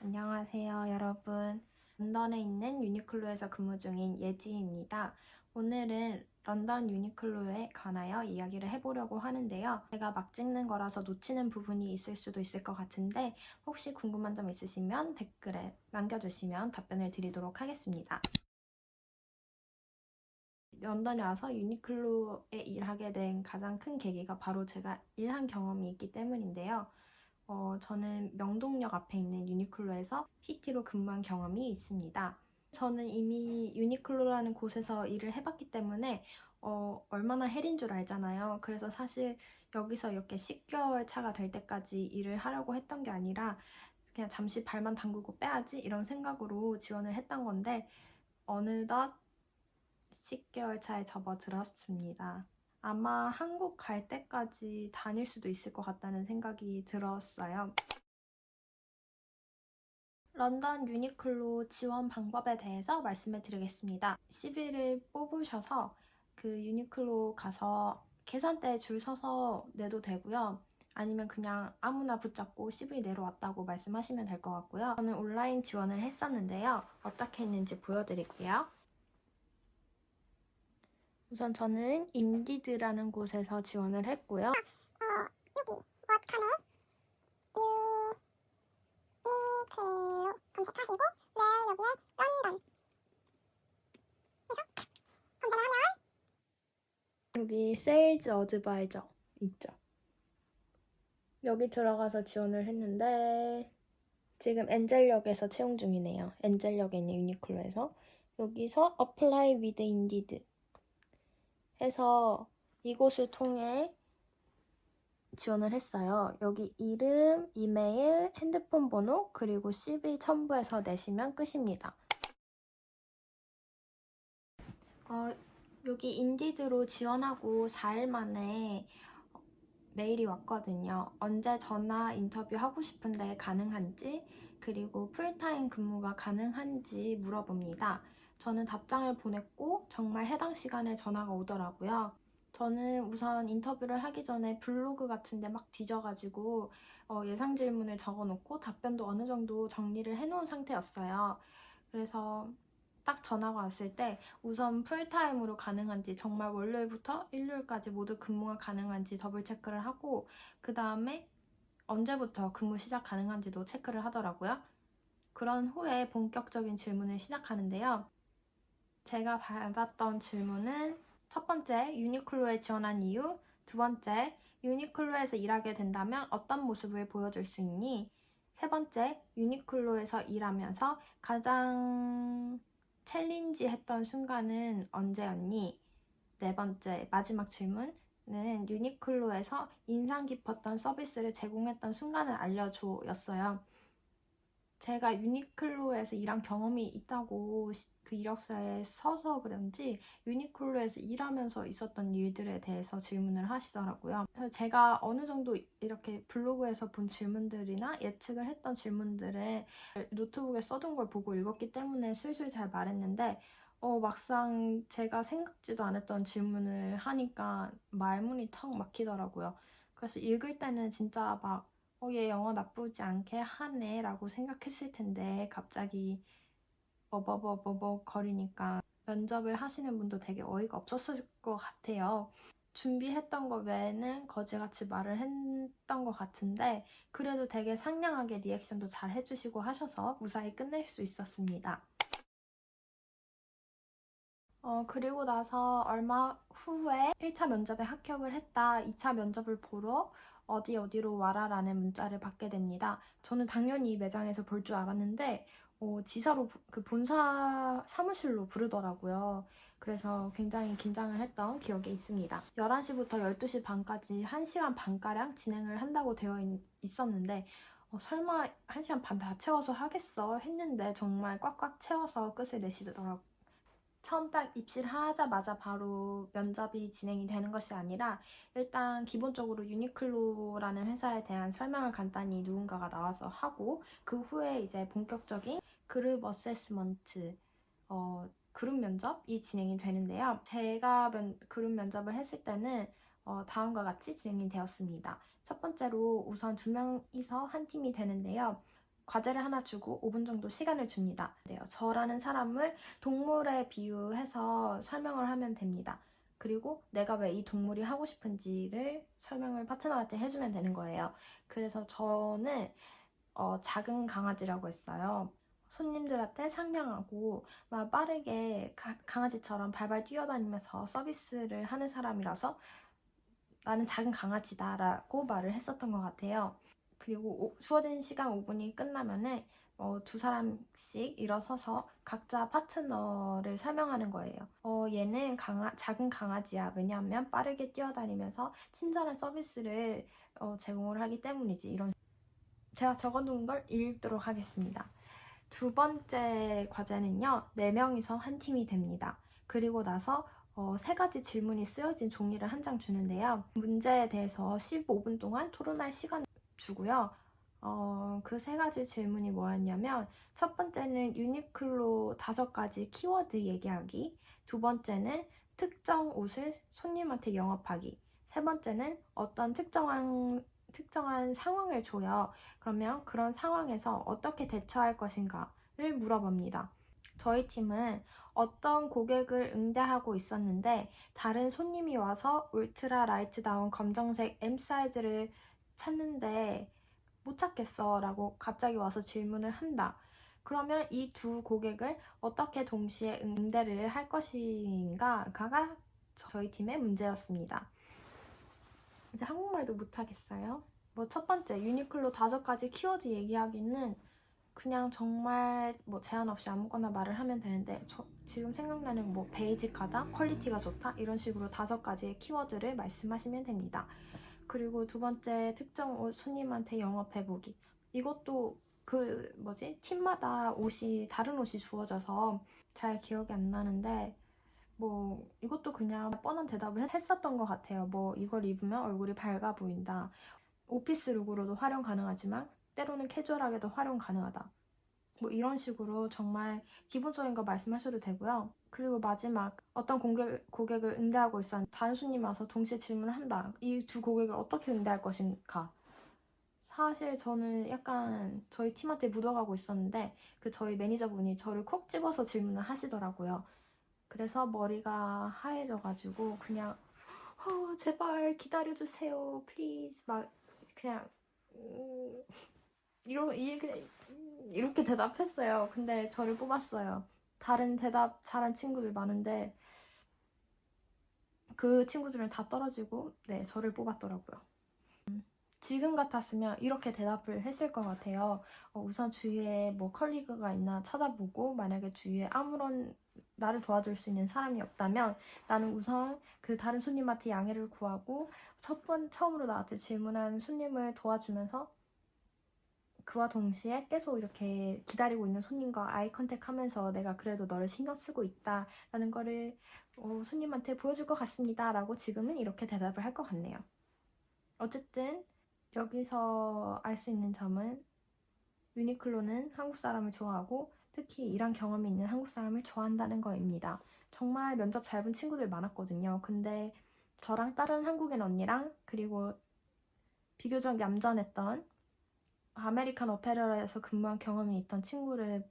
안녕하세요, 여러분. 런던에 있는 유니클로에서 근무 중인 예지입니다. 오늘은 런던 유니클로에 관하여 이야기를 해보려고 하는데요. 제가 막 찍는 거라서 놓치는 부분이 있을 수도 있을 것 같은데 혹시 궁금한 점 있으시면 댓글에 남겨주시면 답변을 드리도록 하겠습니다. 런던에 와서 유니클로에 일하게 된 가장 큰 계기가 바로 제가 일한 경험이 있기 때문인데요. 저는 명동역 앞에 있는 유니클로에서 PT로 근무한 경험이 있습니다. 저는 이미 유니클로라는 곳에서 일을 해봤기 때문에 얼마나 헬인 줄 알잖아요. 그래서 사실 여기서 이렇게 10개월 차가 될 때까지 일을 하려고 했던 게 아니라 그냥 잠시 발만 담그고 빼야지 이런 생각으로 지원을 했던 건데 어느덧 10개월 차에 접어들었습니다. 아마 한국 갈 때까지 다닐 수도 있을 것 같다는 생각이 들었어요. 런던 유니클로 지원 방법에 대해서 말씀을 드리겠습니다. CV를 뽑으셔서 그 유니클로 가서 계산대에 줄 서서 내도 되고요. 아니면 그냥 아무나 붙잡고 CV 내려왔다고 말씀하시면 될 것 같고요. 저는 온라인 지원을 했었는데요. 어떻게 했는지 보여드릴게요. 우선 저는 인디드라는 곳에서 지원을 했고요. 여기 왓칸에 유니클로 검색하시고 여기에 런던 해서 검색을 하면 여기 세일즈 어드바이저 있죠. 여기 들어가서 지원을 했는데 지금 엔젤역에서 채용 중이네요. 엔젤역에 있는 유니클로에서 여기서 apply with indeed 해서 이곳을 통해 지원을 했어요. 여기 이름, 이메일, 핸드폰 번호, 그리고 CV 첨부해서 내시면 끝입니다. 여기 인디드로 지원하고 4일 만에 메일이 왔거든요. 언제 전화 인터뷰 하고 싶은데 가능한지, 그리고 풀타임 근무가 가능한지 물어봅니다. 저는 답장을 보냈고 정말 해당 시간에 전화가 오더라고요. 저는 우선 인터뷰를 하기 전에 블로그 같은데 막 뒤져가지고 예상 질문을 적어놓고 답변도 어느 정도 정리를 해놓은 상태였어요. 그래서 딱 전화가 왔을 때 우선 풀타임으로 가능한지, 정말 월요일부터 일요일까지 모두 근무가 가능한지 더블 체크를 하고 그 다음에 언제부터 근무 시작 가능한지도 체크를 하더라고요. 그런 후에 본격적인 질문을 시작하는데요. 제가 받았던 질문은 첫 번째, 유니클로에 지원한 이유, 두 번째, 유니클로에서 일하게 된다면 어떤 모습을 보여줄 수 있니? 세 번째, 유니클로에서 일하면서 가장 챌린지 했던 순간은 언제였니? 네 번째, 마지막 질문은 유니클로에서 인상 깊었던 서비스를 제공했던 순간을 알려줘 였어요. 제가 유니클로에서 일한 경험이 있다고 그 이력서에 써서 그런지 유니클로에서 일하면서 있었던 일들에 대해서 질문을 하시더라고요. 그래서 제가 어느 정도 이렇게 블로그에서 본 질문들이나 예측을 했던 질문들을 노트북에 써둔 걸 보고 읽었기 때문에 술술 잘 말했는데 막상 제가 생각지도 않았던 질문을 하니까 말문이 턱 막히더라고요. 그래서 읽을 때는 진짜 막 얘 영어 나쁘지 않게 하네 라고 생각했을 텐데 갑자기 버버버버버 거리니까 면접을 하시는 분도 되게 어이가 없었을 것 같아요. 준비했던 거 외에는 거지같이 말을 했던 것 같은데 그래도 되게 상냥하게 리액션도 잘 해주시고 하셔서 무사히 끝낼 수 있었습니다. 그리고 나서 얼마 후에 1차 면접에 합격을 했다. 2차 면접을 보러 어디로 와라 라는 문자를 받게 됩니다. 저는 당연히 이 매장에서 볼 줄 알았는데 지사로 그 본사 사무실로 부르더라고요. 그래서 굉장히 긴장을 했던 기억이 있습니다. 11시부터 12시 반까지 1시간 반가량 진행을 한다고 되어 있었는데 설마 1시간 반 다 채워서 하겠어 했는데 정말 꽉꽉 채워서 끝을 내시더라고요. 처음 딱 입시를 하자마자 바로 면접이 진행이 되는 것이 아니라 일단 기본적으로 유니클로라는 회사에 대한 설명을 간단히 누군가가 나와서 하고 그 후에 이제 본격적인 그룹 어세스먼트 그룹 면접이 진행이 되는데요. 제가 그룹 면접을 했을 때는 다음과 같이 진행이 되었습니다. 첫 번째로 우선 2명이서 한 팀이 되는데요. 과제를 하나 주고 5분 정도 시간을 줍니다. 저라는 사람을 동물에 비유해서 설명을 하면 됩니다. 그리고 내가 왜 이 동물이 하고 싶은지를 설명을 파트너한테 해주면 되는 거예요. 그래서 저는 작은 강아지라고 했어요. 손님들한테 상냥하고 막 빠르게 강아지처럼 발발 뛰어다니면서 서비스를 하는 사람이라서 나는 작은 강아지다라고 말을 했었던 것 같아요. 그리고 주어진 시간 5분이 끝나면은 두 사람씩 일어서서 각자 파트너를 설명하는 거예요. 얘는 작은 강아지야. 왜냐하면 빠르게 뛰어다니면서 친절한 서비스를 제공을 하기 때문이지. 이런 제가 적어둔 걸 읽도록 하겠습니다. 두 번째 과제는요, 4명이서 한 팀이 됩니다. 그리고 나서 세 가지 질문이 쓰여진 종이를 한 장 주는데요. 문제에 대해서 15분 동안 토론할 시간을 주고요. 그 세 가지 질문이 뭐였냐면, 첫 번째는 유니클로 5가지 키워드 얘기하기, 두 번째는 특정 옷을 손님한테 영업하기, 세 번째는 어떤 특정한 상황을 줘요. 그러면 그런 상황에서 어떻게 대처할 것인가를 물어봅니다. 저희 팀은 어떤 고객을 응대하고 있었는데 다른 손님이 와서 울트라 라이트 다운 검정색 M 사이즈를 찾는데 못 찾겠어 라고 갑자기 와서 질문을 한다. 그러면 이 두 고객을 어떻게 동시에 응대를 할 것인가가 저희 팀의 문제였습니다. 이제 한국말도 못하겠어요. 첫 번째, 유니클로 5가지 키워드 얘기하기는 그냥 정말 제한 없이 아무거나 말을 하면 되는데 지금 생각나는 베이직하다, 퀄리티가 좋다 이런 식으로 5가지의 키워드를 말씀하시면 됩니다. 그리고 두 번째, 특정 옷 손님한테 영업해보기. 이것도 팀마다 다른 옷이 주어져서 잘 기억이 안 나는데 이것도 그냥 뻔한 대답을 했었던 것 같아요. 이걸 입으면 얼굴이 밝아 보인다. 오피스 룩으로도 활용 가능하지만 때로는 캐주얼하게도 활용 가능하다. 이런 식으로 정말 기본적인 거 말씀하셔도 되고요. 그리고 마지막, 어떤 고객을 응대하고 있었는데 다른 손님이 와서 동시에 질문을 한다. 이 두 고객을 어떻게 응대할 것인가? 사실 저는 약간 저희 팀한테 묻어가고 있었는데 저희 매니저분이 저를 콕 집어서 질문을 하시더라고요. 그래서 머리가 하얘져가지고 그냥 제발 기다려주세요, please 그냥 이렇게 대답했어요. 근데 저를 뽑았어요. 다른 대답 잘한 친구들 많은데 그 친구들은 다 떨어지고 저를 뽑았더라고요. 지금 같았으면 이렇게 대답을 했을 것 같아요. 우선 주위에 컬리그가 있나 찾아보고 만약에 주위에 아무런 나를 도와줄 수 있는 사람이 없다면 나는 우선 그 다른 손님한테 양해를 구하고 처음으로 나한테 질문한 손님을 도와주면서 그와 동시에 계속 이렇게 기다리고 있는 손님과 아이 컨택 하면서 내가 그래도 너를 신경 쓰고 있다라는 거를 손님한테 보여줄 것 같습니다 라고 지금은 이렇게 대답을 할 것 같네요. 어쨌든 여기서 알 수 있는 점은 유니클로는 한국 사람을 좋아하고 특히 일한 경험이 있는 한국 사람을 좋아한다는 거입니다. 정말 면접 잘 본 친구들 많았거든요. 근데 저랑 다른 한국인 언니랑 그리고 비교적 얌전했던 아메리칸 어페러에서 근무한 경험이 있던 친구를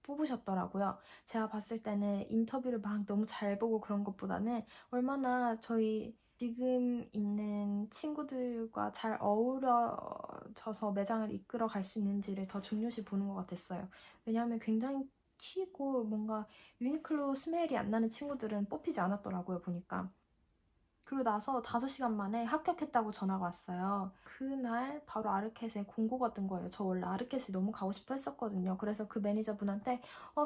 뽑으셨더라고요. 제가 봤을 때는 인터뷰를 막 너무 잘 보고 그런 것보다는 얼마나 저희 지금 있는 친구들과 잘 어우러져서 매장을 이끌어 갈 수 있는지를 더 중요시 보는 것 같았어요. 왜냐하면 굉장히 튀고 뭔가 유니클로 스멜이 안 나는 친구들은 뽑히지 않았더라고요, 보니까. 그리고 나서 5시간 만에 합격했다고 전화가 왔어요. 그날 바로 아르켓에 공고가 뜬 거예요. 저 원래 아르켓이 너무 가고 싶어 했었거든요. 그래서 그 매니저분한테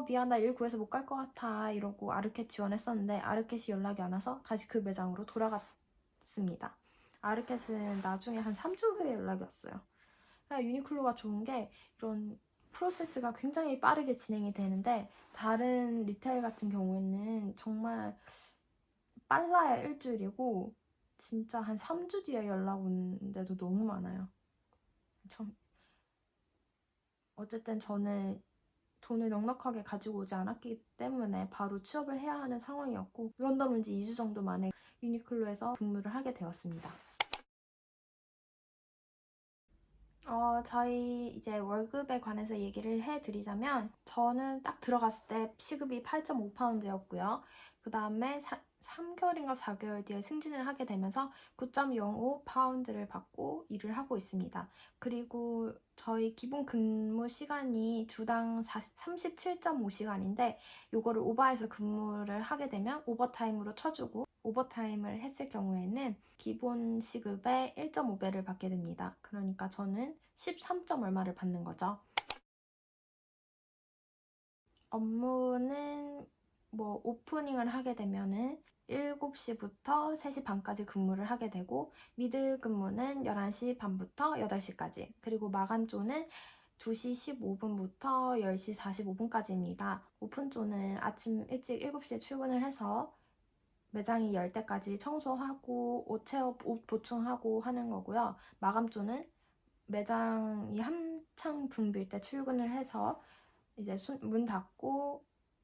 미안, 나 일 구해서 못 갈 것 같아 이러고 아르켓 지원했었는데 아르켓이 연락이 안 와서 다시 그 매장으로 돌아갔습니다. 아르켓은 나중에 한 3주 후에 연락이 왔어요. 유니클로가 좋은 게 이런 프로세스가 굉장히 빠르게 진행이 되는데 다른 리테일 같은 경우에는 정말 빨라야 일주일이고 진짜 한 3주 뒤에 연락 오는데도 너무 많아요. 어쨌든 저는 돈을 넉넉하게 가지고 오지 않았기 때문에 바로 취업을 해야 하는 상황이었고 런던 온 지 2주 정도 만에 유니클로에서 근무를 하게 되었습니다. 저희 이제 월급에 관해서 얘기를 해드리자면 저는 딱 들어갔을 때 시급이 8.5파운드였고요. 그 다음에 3개월인가 4개월 뒤에 승진을 하게 되면서 9.05파운드를 받고 일을 하고 있습니다. 그리고 저희 기본 근무 시간이 주당 37.5시간인데 요거를 오버해서 근무를 하게 되면 오버타임으로 쳐주고 오버타임을 했을 경우에는 기본 시급의 1.5배를 받게 됩니다. 그러니까 저는 13점 얼마를 받는 거죠. 업무는 뭐 오프닝을 하게 되면은 7시부터 3시 반까지 근무를 하게 되고 미드 근무는 11시 반부터 8시까지 그리고 마감조는 2시 15분부터 10시 45분까지입니다. 오픈조는 아침 일찍 7시에 출근을 해서 매장이 열 때까지 청소하고 옷 보충하고 하는 거고요. 마감조는 매장이 한창 붐빌 때 출근을 해서 이제 문 닫고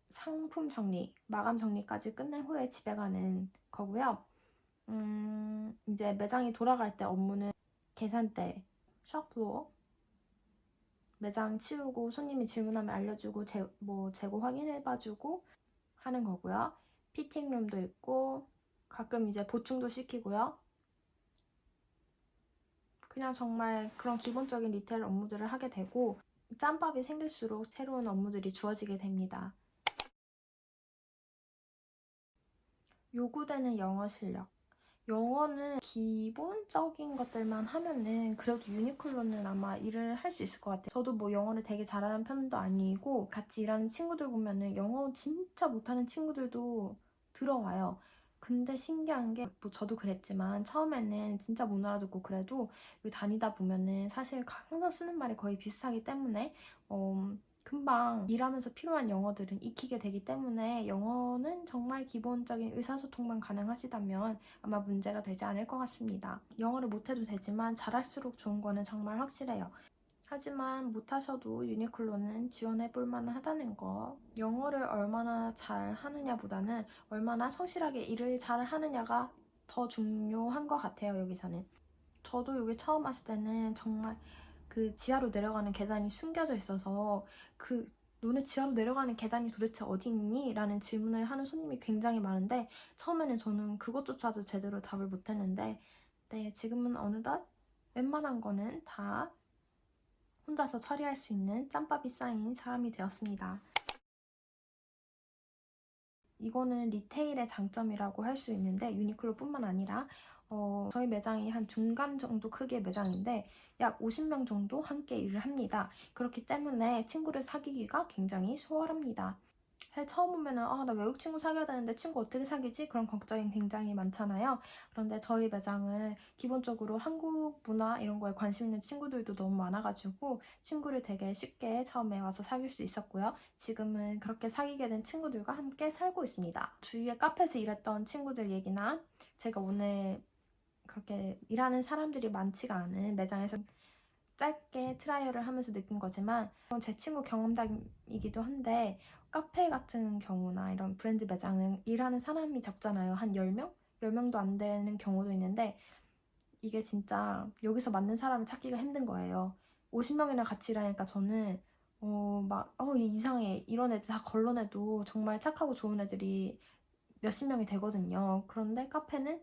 상품 정리, 마감 정리까지 끝낸 후에 집에 가는 거고요. 이제 매장이 돌아갈 때 업무는 계산대, 숍플로어, 매장 치우고 손님이 질문하면 알려주고 재고 확인해봐주고 하는 거고요. 피팅룸도 있고 가끔 이제 보충도 시키고요. 그냥 정말 그런 기본적인 리테일 업무들을 하게 되고 짬밥이 생길수록 새로운 업무들이 주어지게 됩니다. 요구되는 영어 실력. 영어는 기본적인 것들만 하면은 그래도 유니클로는 아마 일을 할 수 있을 것 같아요. 저도 뭐 영어를 되게 잘하는 편도 아니고 같이 일하는 친구들 보면은 영어 진짜 못하는 친구들도 들어와요. 근데 신기한 게 뭐 저도 그랬지만 처음에는 진짜 못 알아듣고 그래도 여기 다니다 보면은 사실 항상 쓰는 말이 거의 비슷하기 때문에 금방 일하면서 필요한 영어들은 익히게 되기 때문에 영어는 정말 기본적인 의사소통만 가능하시다면 아마 문제가 되지 않을 것 같습니다. 영어를 못해도 되지만 잘할수록 좋은 거는 정말 확실해요. 하지만 못하셔도 유니클로는 지원해볼 만하다는 거. 영어를 얼마나 잘 하느냐보다는 얼마나 성실하게 일을 잘 하느냐가 더 중요한 것 같아요, 여기서는. 저도 여기 처음 왔을 때는 정말 그 지하로 내려가는 계단이 숨겨져 있어서 너네 지하로 내려가는 계단이 도대체 어디 있니? 라는 질문을 하는 손님이 굉장히 많은데 처음에는 저는 그것조차도 제대로 답을 못했는데 네, 지금은 어느덧 웬만한 거는 다 혼자서 처리할 수 있는 짬밥이 쌓인 사람이 되었습니다. 이거는 리테일의 장점이라고 할 수 있는데 유니클로뿐만 아니라 저희 매장이 한 중간 정도 크기의 매장인데 약 50명 정도 함께 일을 합니다. 그렇기 때문에 친구를 사귀기가 굉장히 수월합니다. 사실 처음 오면은 나 외국 친구 사귀어야 되는데 친구 어떻게 사귀지? 그런 걱정이 굉장히 많잖아요. 그런데 저희 매장은 기본적으로 한국 문화 이런 거에 관심 있는 친구들도 너무 많아가지고 친구를 되게 쉽게 처음에 와서 사귈 수 있었고요. 지금은 그렇게 사귀게 된 친구들과 함께 살고 있습니다. 주위에 카페에서 일했던 친구들 얘기나 제가 오늘 그렇게 일하는 사람들이 많지가 않은 매장에서 짧게 트라이얼을 하면서 느낀 거지만 제 친구 경험담이기도 한데 카페 같은 경우나 이런 브랜드 매장은 일하는 사람이 적잖아요. 한 10명? 10명도 안 되는 경우도 있는데 이게 진짜 여기서 맞는 사람을 찾기가 힘든 거예요. 50명이나 같이 일하니까 저는 이상해. 이런 애들 다 걸러내도 정말 착하고 좋은 애들이 몇십 명이 되거든요. 그런데 카페는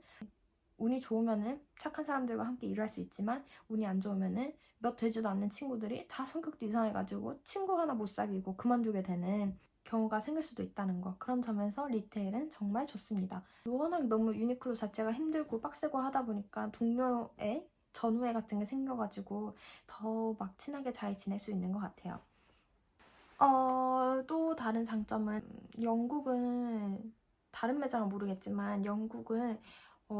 운이 좋으면은 착한 사람들과 함께 일할 수 있지만 운이 안 좋으면은 몇 되지도 않는 친구들이 다 성격도 이상해가지고 친구 하나 못 사귀고 그만두게 되는 경우가 생길 수도 있다는 거. 그런 점에서 리테일은 정말 좋습니다. 워낙 너무 유니클로 자체가 힘들고 빡세고 하다 보니까 동료애, 전우애 같은 게 생겨가지고 더 막 친하게 잘 지낼 수 있는 것 같아요. 또 다른 장점은 영국은 다른 매장은 모르겠지만 영국은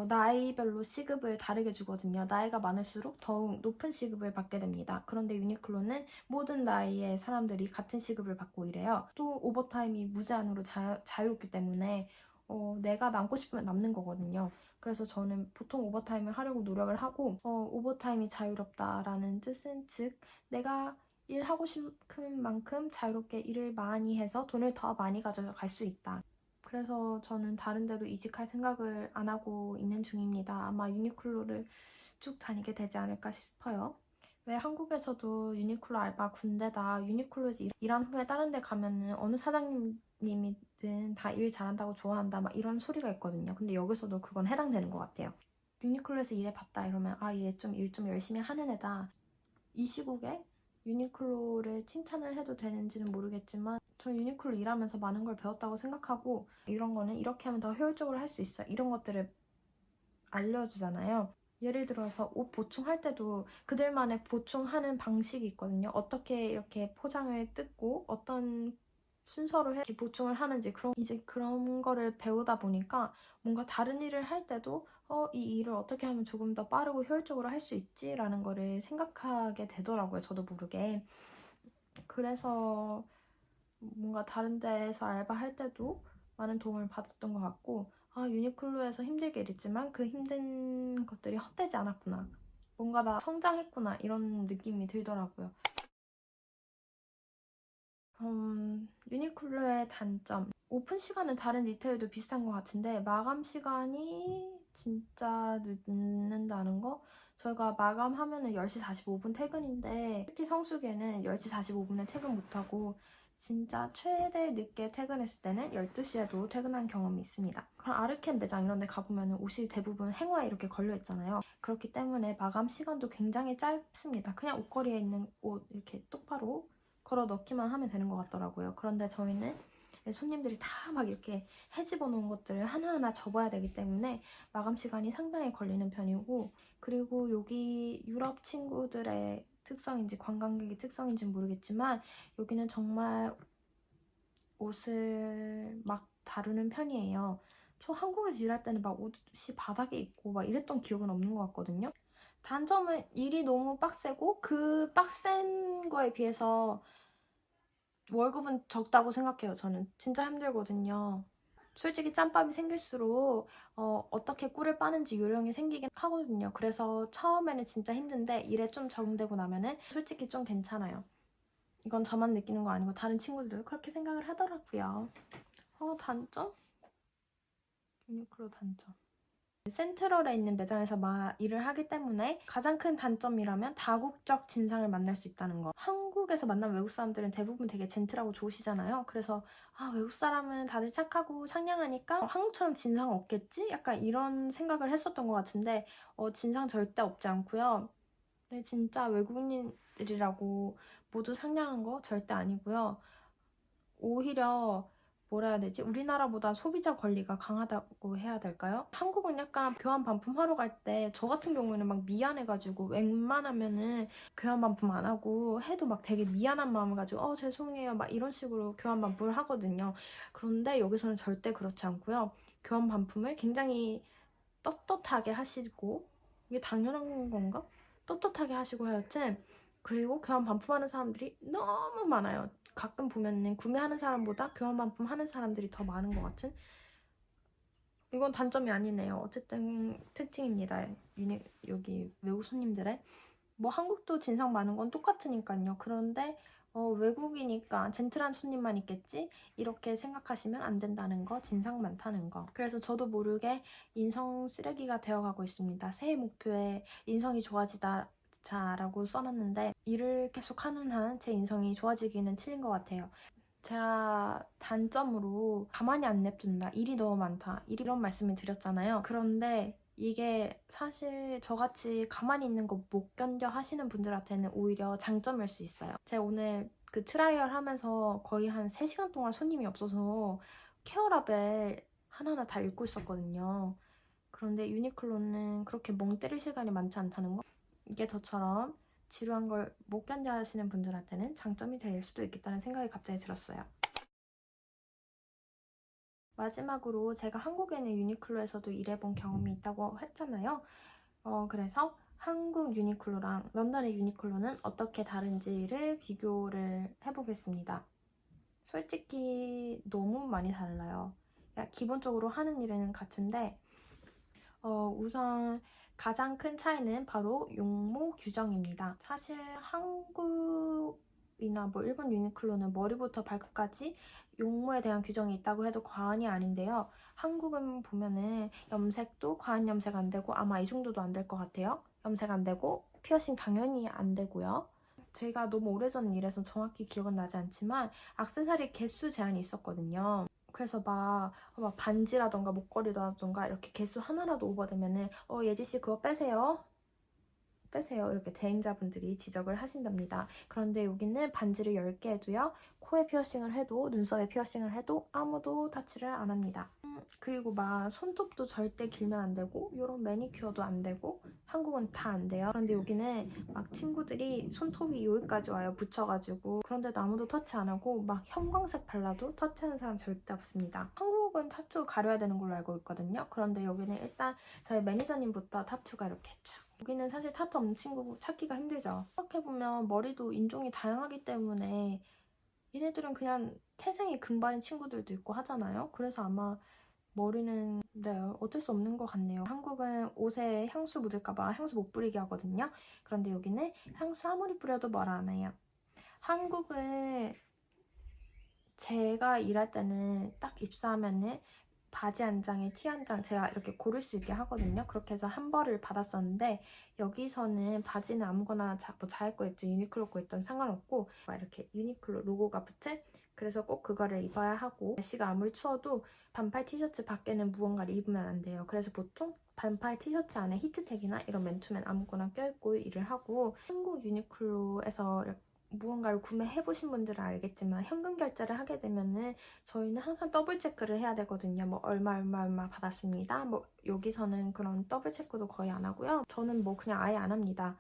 나이별로 시급을 다르게 주거든요. 나이가 많을수록 더욱 높은 시급을 받게 됩니다. 그런데 유니클로는 모든 나이의 사람들이 같은 시급을 받고 이래요. 또 오버타임이 무제한으로 자유롭기 때문에 내가 남고 싶으면 남는 거거든요. 그래서 저는 보통 오버타임을 하려고 노력을 하고 오버타임이 자유롭다라는 뜻은 즉 내가 일하고 싶은 만큼 자유롭게 일을 많이 해서 돈을 더 많이 가져갈 수 있다. 그래서 저는 다른 데로 이직할 생각을 안 하고 있는 중입니다. 아마 유니클로를 쭉 다니게 되지 않을까 싶어요. 왜 한국에서도 유니클로 알바 군대다, 유니클로에서 일한 후에 다른 데 가면은 어느 사장님이든 다 일 잘한다고 좋아한다 막 이런 소리가 있거든요. 근데 여기서도 그건 해당되는 것 같아요. 유니클로에서 일해봤다 이러면 아, 얘 좀 일 좀 열심히 하는 애다. 이 시국에 유니클로를 칭찬을 해도 되는지는 모르겠지만 전 유니클로 일하면서 많은 걸 배웠다고 생각하고, 이런 거는 이렇게 하면 더 효율적으로 할 수 있어, 이런 것들을 알려주잖아요. 예를 들어서 옷 보충할 때도 그들만의 보충하는 방식이 있거든요. 어떻게 이렇게 포장을 뜯고 어떤 순서로 이렇게 보충을 하는지, 그런 거를 배우다 보니까 뭔가 다른 일을 할 때도 이 일을 어떻게 하면 조금 더 빠르고 효율적으로 할 수 있지라는 거를 생각하게 되더라고요. 저도 모르게. 그래서 뭔가 다른 데에서 알바할 때도 많은 도움을 받았던 것 같고, 아, 유니클로에서 힘들게 일했지만 그 힘든 것들이 헛되지 않았구나, 뭔가 나 성장했구나, 이런 느낌이 들더라고요. 유니클로의 단점. 오픈 시간은 다른 리테일도 비슷한 것 같은데 마감 시간이 진짜 늦는다는 거? 저희가 마감하면은 10시 45분 퇴근인데 특히 성수기에는 10시 45분에 퇴근 못하고 진짜 최대 늦게 퇴근했을 때는 12시에도 퇴근한 경험이 있습니다. 그럼 아르켄 매장 이런 데 가보면 옷이 대부분 행화에 이렇게 걸려있잖아요. 그렇기 때문에 마감 시간도 굉장히 짧습니다. 그냥 옷걸이에 있는 옷 이렇게 똑바로 걸어 넣기만 하면 되는 것 같더라고요. 그런데 저희는 손님들이 다 막 이렇게 헤집어 놓은 것들을 하나하나 접어야 되기 때문에 마감 시간이 상당히 걸리는 편이고, 그리고 여기 유럽 친구들의 특성인지 관광객의 특성인지 모르겠지만 여기는 정말 옷을 막 다루는 편이에요. 저 한국에서 일할 때는 막 옷이 바닥에 있고 막 이랬던 기억은 없는 것 같거든요. 단점은 일이 너무 빡세고 그 빡센 거에 비해서 월급은 적다고 생각해요. 저는 진짜 힘들거든요. 솔직히 짬밥이 생길수록 어떻게 꿀을 빠는지 요령이 생기긴 하거든요. 그래서 처음에는 진짜 힘든데 일에 좀 적응되고 나면은 솔직히 좀 괜찮아요. 이건 저만 느끼는 거 아니고 다른 친구들도 그렇게 생각을 하더라고요. 단점? 유니클로 단점. 센트럴에 있는 매장에서 일을 하기 때문에 가장 큰 단점이라면 다국적 진상을 만날 수 있다는 거. 한국에서 만난 외국 사람들은 대부분 되게 젠틀하고 좋으시잖아요. 그래서 외국 사람은 다들 착하고 상냥하니까 한국처럼 진상 없겠지? 약간 이런 생각을 했었던 것 같은데 진상 절대 없지 않고요. 근데 진짜 외국인들이라고 모두 상냥한 거 절대 아니고요. 오히려 뭐라 해야 되지? 우리나라보다 소비자 권리가 강하다고 해야 될까요? 한국은 약간 교환 반품 하러 갈 때 저 같은 경우에는 막 미안해가지고 웬만하면은 교환 반품 안 하고 해도 막 되게 미안한 마음을 가지고 죄송해요 막 이런 식으로 교환 반품을 하거든요. 그런데 여기서는 절대 그렇지 않고요. 교환 반품을 굉장히 떳떳하게 하시고, 이게 당연한 건가? 떳떳하게 하시고 하여튼, 그리고 교환 반품하는 사람들이 너무 많아요. 가끔 보면은 구매하는 사람보다 교환 반품하는 사람들이 더 많은 것 같은? 이건 단점이 아니네요. 어쨌든 특징입니다. 여기 외국 손님들의. 뭐 한국도 진상 많은 건 똑같으니까요. 그런데 외국이니까 젠틀한 손님만 있겠지? 이렇게 생각하시면 안 된다는 거, 진상 많다는 거. 그래서 저도 모르게 인성 쓰레기가 되어가고 있습니다. 새해 목표에 인성이 좋아지다 자라고 써놨는데 일을 계속 하는 한 제 인성이 좋아지기는 틀린 것 같아요. 제가 단점으로 가만히 안 냅둔다, 일이 너무 많다, 이런 말씀을 드렸잖아요. 그런데 이게 사실 저같이 가만히 있는 거 못 견뎌 하시는 분들한테는 오히려 장점일 수 있어요. 제가 오늘 그 트라이얼 하면서 거의 한 3시간 동안 손님이 없어서 케어라벨 하나하나 다 읽고 있었거든요. 그런데 유니클로는 그렇게 멍 때릴 시간이 많지 않다는 거? 이게 저처럼 지루한 걸 못 견뎌 하시는 분들한테는 장점이 될 수도 있겠다는 생각이 갑자기 들었어요. 마지막으로 제가 한국에 있는 유니클로에서도 일해본 경험이 있다고 했잖아요. 그래서 한국 유니클로랑 런던의 유니클로는 어떻게 다른지를 비교를 해보겠습니다. 솔직히 너무 많이 달라요. 기본적으로 하는 일은 같은데 우선 가장 큰 차이는 바로 용모 규정입니다. 사실 한국이나 일본 유니클로는 머리부터 발끝까지 용모에 대한 규정이 있다고 해도 과언이 아닌데요. 한국은 보면은 염색도 과한 염색 안 되고 아마 이 정도도 안 될 것 같아요. 염색 안 되고 피어싱 당연히 안 되고요. 제가 너무 오래전 일해서 정확히 기억은 나지 않지만 액세서리 개수 제한이 있었거든요. 그래서 막 반지라던가 목걸이라던가 이렇게 개수 하나라도 오버되면은 예지씨 그거 빼세요. 이렇게 대행자분들이 지적을 하신답니다. 그런데 여기는 반지를 10개 해도요. 코에 피어싱을 해도 눈썹에 피어싱을 해도 아무도 터치를 안 합니다. 그리고 막 손톱도 절대 길면 안 되고 이런 매니큐어도 안 되고 한국은 다 안 돼요. 그런데 여기는 막 친구들이 손톱이 여기까지 와요. 붙여가지고. 그런데도 아무도 터치 안 하고 막 형광색 발라도 터치하는 사람 절대 없습니다. 한국은 타투 가려야 되는 걸로 알고 있거든요. 그런데 여기는 일단 저희 매니저님부터 타투가 이렇게 쫙. 여기는 사실 타투 없는 친구 찾기가 힘들죠. 생각해보면 머리도 인종이 다양하기 때문에 얘네들은 그냥 태생이 금발인 친구들도 있고 하잖아요. 그래서 아마 머리는 어쩔 수 없는 것 같네요. 한국은 옷에 향수 묻을까봐 향수 못 뿌리게 하거든요. 그런데 여기는 향수 아무리 뿌려도 뭘 안 해요. 한국은 제가 일할 때는 딱 입사하면은 바지 한 장에 티 한 장 제가 이렇게 고를 수 있게 하거든요. 그렇게 해서 한 벌을 받았었는데 여기서는 바지는 아무거나 자기 거 입든 유니클로 거 입든 상관없고 이렇게 유니클로 로고가 붙은 그래서 꼭 그거를 입어야 하고 날씨가 아무리 추워도 반팔 티셔츠 밖에는 무언가를 입으면 안 돼요. 그래서 보통 반팔 티셔츠 안에 히트텍이나 이런 맨투맨 아무거나 껴입고 일을 하고 한국 유니클로에서 이렇게 무언가를 구매해보신 분들은 알겠지만 현금 결제를 하게 되면은 저희는 항상 더블 체크를 해야 되거든요. 뭐 얼마 받았습니다. 뭐 여기서는 그런 더블 체크도 거의 안 하고요. 저는 뭐 그냥 아예 안 합니다.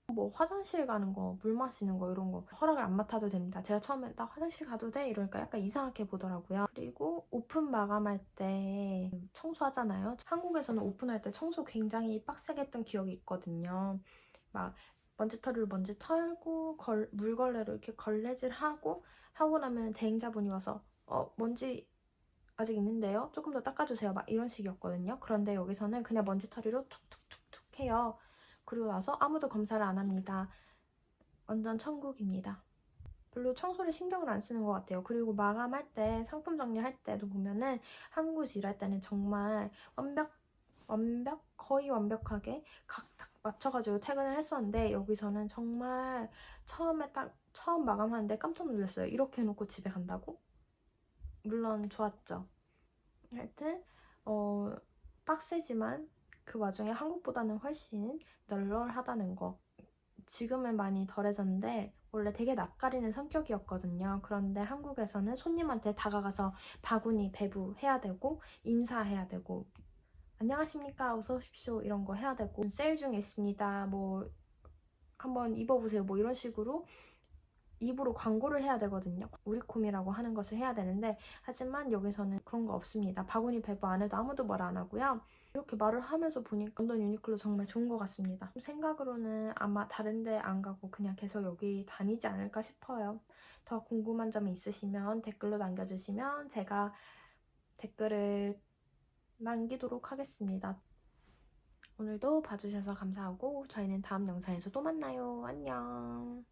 뭐 화장실 가는 거, 물 마시는 거 이런 거 허락을 안 맡아도 됩니다. 제가 처음에 나 화장실 가도 돼? 이러니까 약간 이상하게 보더라고요. 그리고 오픈 마감할 때 청소하잖아요. 한국에서는 오픈할 때 청소 굉장히 빡세게 했던 기억이 있거든요. 막 먼지털이로 먼지 털고 물걸레로 이렇게 걸레질하고 하고 나면 대행자분이 와서 먼지 아직 있는데요? 조금 더 닦아주세요. 막 이런 식이었거든요. 그런데 여기서는 그냥 먼지털이로 툭툭툭툭 해요. 그리고 나서 아무도 검사를 안 합니다. 완전 천국입니다. 별로 청소를 신경을 안 쓰는 것 같아요. 그리고 마감할 때, 상품 정리할 때도 보면은 한국에서 일할 때는 정말 거의 완벽하게 각딱 맞춰가지고 퇴근을 했었는데 여기서는 정말 처음 마감하는데 깜짝 놀랐어요. 이렇게 해놓고 집에 간다고? 물론 좋았죠. 하여튼 빡세지만 그 와중에 한국보다는 훨씬 널널하다는 거. 지금은 많이 덜해졌는데 원래 되게 낯가리는 성격이었거든요. 그런데 한국에서는 손님한테 다가가서 바구니 배부해야 되고 인사해야 되고 안녕하십니까 어서 오십시오 이런 거 해야 되고 세일 중에 있습니다 뭐 한번 입어보세요 뭐 이런 식으로 입으로 광고를 해야 되거든요. 우리콤이라고 하는 것을 해야 되는데 하지만 여기서는 그런 거 없습니다. 바구니 배부 안 해도 아무도 말 안 하고요. 이렇게 말을 하면서 보니까 런던 유니클로 정말 좋은 것 같습니다. 생각으로는 아마 다른 데 안 가고 그냥 계속 여기 다니지 않을까 싶어요. 더 궁금한 점이 있으시면 댓글로 남겨주시면 제가 댓글을 남기도록 하겠습니다. 오늘도 봐주셔서 감사하고 저희는 다음 영상에서 또 만나요. 안녕.